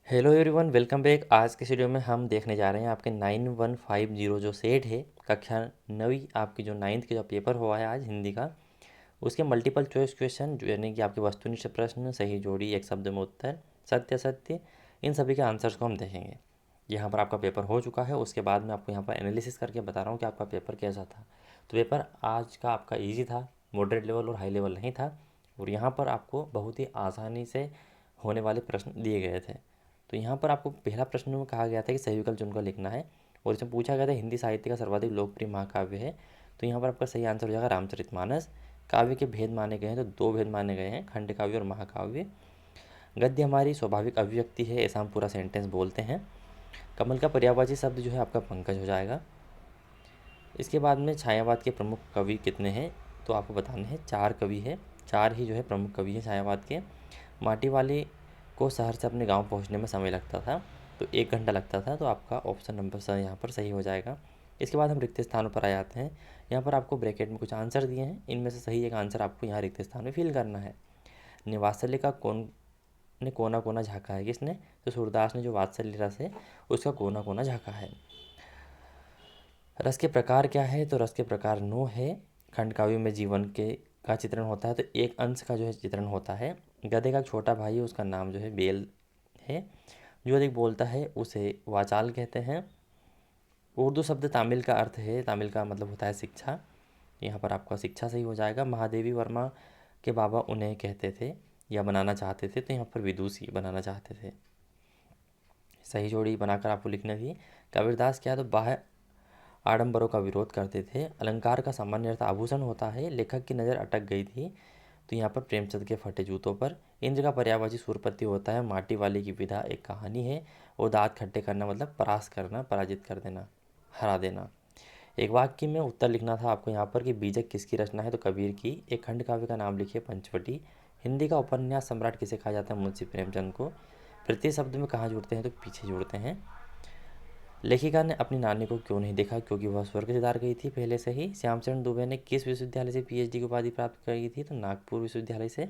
Hello everyone, welcome back. आज के video में हम देखने जा रहे हैं आपके 9150 जो सेट है कक्षा 9वीं, आपकी जो 9th के जो पेपर हुआ है आज हिंदी का, उसके मल्टीपल चॉइस क्वेश्चन जो यानी कि आपके वस्तुनिष्ठ प्रश्न, सही जोड़ी, एक शब्द में उत्तर, सत्य असत्य, इन सभी के आंसर्स को हम देखेंगे। यहाँ पर आपका पेपर हो चुका है, उसके बाद मैं आपको यहाँ पर एनालिसिस करके बता रहा हूँ कि आपका पेपर कैसा था। तो पेपर आज का आपका ईजी था, मॉडरेट लेवल और हाई लेवल नहीं था, और यहाँ पर आपको बहुत ही आसानी से होने वाले प्रश्न दिए गए थे। तो यहाँ पर आपको पहला प्रश्न में कहा गया था कि सही विकल्प चुनकर लिखना है, और इसमें पूछा गया था हिंदी साहित्य का सर्वाधिक लोकप्रिय महाकाव्य है। तो यहाँ पर आपका सही आंसर हो जाएगा रामचरितमानस। काव्य के भेद माने गए हैं तो दो भेद माने गए हैं, खंड काव्य और महाकाव्य। गद्य हमारी स्वाभाविक अभिव्यक्ति है, ऐसा हम पूरा सेंटेंस बोलते हैं। कमल का पर्यायवाची शब्द जो है आपका पंकज हो जाएगा। इसके बाद में छायावाद के प्रमुख कवि कितने हैं, तो आपको बताने हैं 4 कवि है, 4 ही जो है प्रमुख कवि हैं छायावाद के। माटी वाली को शहर से अपने गांव पहुंचने में समय लगता था, तो 1 घंटा लगता था, तो आपका ऑप्शन नंबर स यहाँ पर सही हो जाएगा। इसके बाद हम रिक्त स्थानों पर आ जाते हैं। यहाँ पर आपको ब्रैकेट में कुछ आंसर दिए हैं, इनमें से सही एक आंसर आपको यहाँ रिक्त स्थान में फिल करना है। निवात्सल्य का कौन ने कोना कोना झाँका है, किसने? तो सूरदास ने जो वात्सल्य रस है उसका कोना कोना झाँका है। रस के प्रकार क्या है, तो रस के प्रकार 9 है। खंड काव्य में जीवन के का चित्रण होता है, तो एक अंश का जो है चित्रण होता है। गधे का एक छोटा भाई है, उसका नाम जो है बेल है। जो अधिक बोलता है उसे वाचाल कहते हैं। उर्दू शब्द तामिल का अर्थ है, तामिल का मतलब होता है शिक्षा। यहाँ पर आपका शिक्षा सही हो जाएगा। महादेवी वर्मा के बाबा उन्हें कहते थे या बनाना चाहते थे, तो यहाँ पर विदुषी बनाना चाहते थे। सही जोड़ी बनाकर आपको लिखना थी। कबीरदास क्या, तो बाह्य आडंबरों का विरोध करते थे। अलंकार का सामान्य अर्थ आभूषण होता है। लेखक की नज़र अटक गई थी, तो यहाँ पर प्रेमचंद के फटे जूतों पर। इंद्र का पर्यायवाची सूरपति होता है। माटी वाली की विधा एक कहानी है, और दांत खट्टे करना मतलब परास करना, पराजित कर देना, हरा देना। एक वाक्य में उत्तर लिखना था आपको यहाँ पर कि बीजक किसकी रचना है, तो कबीर की। एक खंड काव्य का नाम लिखिए, पंचवटी। हिंदी का उपन्यास सम्राट किसे कहा जाता है, मुंशी प्रेमचंद को। प्रत्येक शब्द में कहाँ जुड़ते हैं, तो पीछे जुड़ते हैं। लेखिका ने अपनी नानी को क्यों नहीं देखा, क्योंकि वह स्वर्ग सिधार गई थी पहले से ही। श्यामचरण दुबे ने किस विश्वविद्यालय से पीएचडी की उपाधि प्राप्त करी थी, तो नागपुर विश्वविद्यालय से।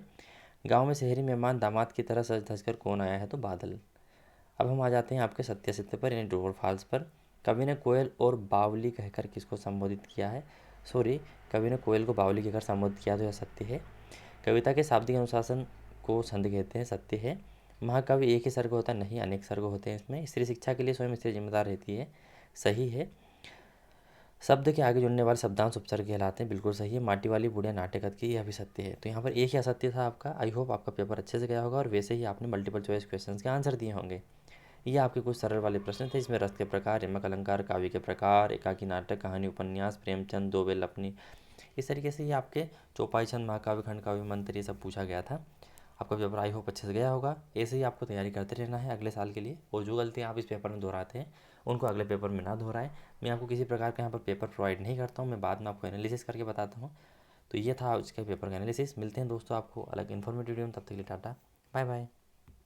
गांव में शहरी मेहमान दामाद की तरह सज धज कर कौन आया है, तो बादल। अब हम आ जाते हैं आपके सत्य सत्य पर, यानी ट्रू और फॉल्स पर। कवि ने कोयल और बावली कहकर किसको संबोधित किया है, सॉरी, कवि ने कोयल को बावली कहकर संबोधित किया, तो यह सत्य है। कविता के शाब्दिक अनुशासन को छंद कहते हैं, सत्य है। महाकाव्य एक ही सर्ग होता है, नहीं, अनेक सर्ग होते हैं इसमें। स्त्री शिक्षा के लिए स्वयं स्त्री जिम्मेदार रहती है, सही है। शब्द के आगे जुड़ने वाले शब्दांश उपसर्ग कहलाते हैं, बिल्कुल सही है। माटी वाली बुढ़िया नाटक की, यह भी सत्य है। तो यहाँ पर एक ही असत्य था आपका। आई होप आपका पेपर अच्छे से गया होगा, और वैसे ही आपने मल्टीपल चॉइस क्वेश्चन के आंसर दिए होंगे। ये आपके कुछ सरल वाले प्रश्न थे। इसमें रस के प्रकार, यमक अलंकार, काव्य के प्रकार, एकाकी नाटक, कहानी, उपन्यास, प्रेमचंद, दो बेल अपनी, इस तरीके से ये आपके चौपाई छंद, महाकाव्य, खंड काव्य, मंत्र, ये सब पूछा गया था। आपका पेपर आई होप अच्छे से गया होगा। ऐसे ही आपको तैयारी करते रहना है अगले साल के लिए, और जो गलतियाँ आप इस पेपर में दोहराते हैं उनको अगले पेपर में ना दोहराएं। मैं आपको किसी प्रकार का यहाँ पर पेपर प्रोवाइड नहीं करता हूँ, मैं बाद में आपको एनालिसिस करके बताता हूँ। तो ये था इसके पेपर का एनालिसिस। मिलते हैं दोस्तों आपको अलग इन्फॉर्मेटिव वीडियो में, तब तक के लिए टाटा, बाय बाय।